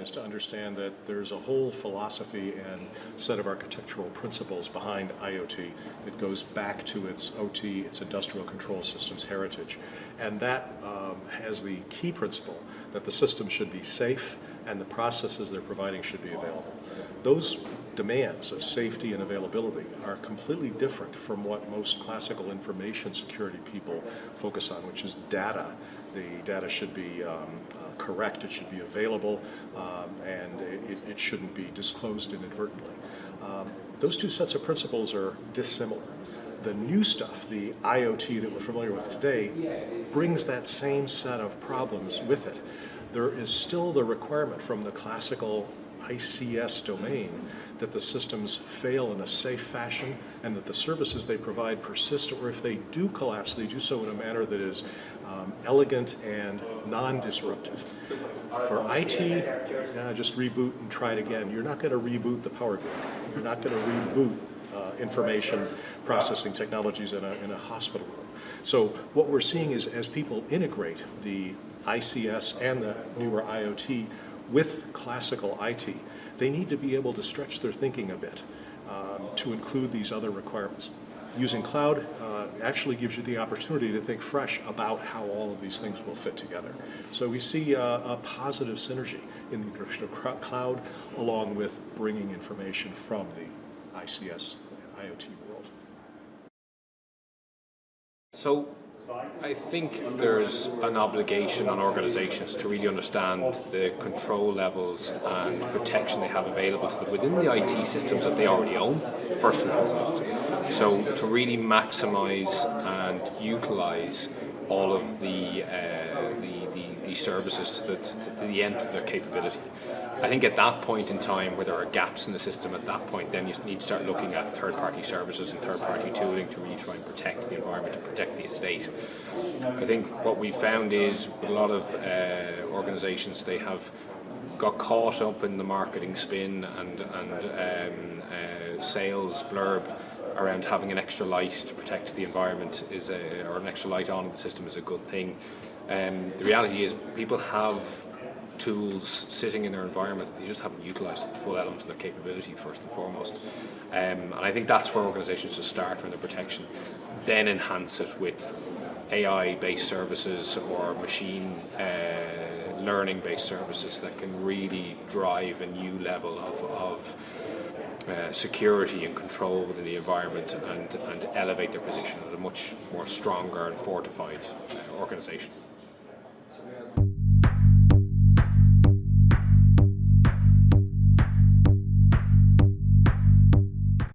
is to understand that there's a whole philosophy and set of architectural principles behind IoT that goes back to its OT, its industrial control systems heritage. And that has the key principle that the system should be safe and the processes they're providing should be available. Those demands of safety and availability are completely different from what most classical information security people focus on, which is data. The data should be correct, it should be available, and it shouldn't be disclosed inadvertently. Those two sets of principles are dissimilar. The new stuff, the IoT that we're familiar with today, brings that same set of problems with it. There is still the requirement from the classical ICS domain that the systems fail in a safe fashion and that the services they provide persist, or if they do collapse, they do so in a manner that is elegant and non-disruptive. For IT, just reboot and try it again. You're not going to reboot the power grid. You're not going to reboot information processing technologies in a hospital room. So what we're seeing is as people integrate the ICS and the newer IoT with classical IT, they need to be able to stretch their thinking a bit to include these other requirements. Using cloud actually gives you the opportunity to think fresh about how all of these things will fit together. So we see a positive synergy in the direction of cloud along with bringing information from the ICS and IoT world. So I think there's an obligation on organizations to really understand the control levels and protection they have available to them within the IT systems that they already own, first and foremost. So to really maximize and utilize all of the services to the end of their capability. I think at that point in time where there are gaps in the system, at that point then you need to start looking at third-party services and third-party tooling to really try and protect the environment, to protect the estate. I think what we found is with a lot of organizations, they have got caught up in the marketing spin and sales blurb around having an extra light to protect the environment or an extra light on the system is a good thing. The reality is people have tools sitting in their environment that they just haven't utilised the full element of their capability first and foremost. And I think that's where organisations should start with their protection, then enhance it with AI-based services or machine learning-based services that can really drive a new level of security and control within the environment and elevate their position as a much more stronger and fortified organisation.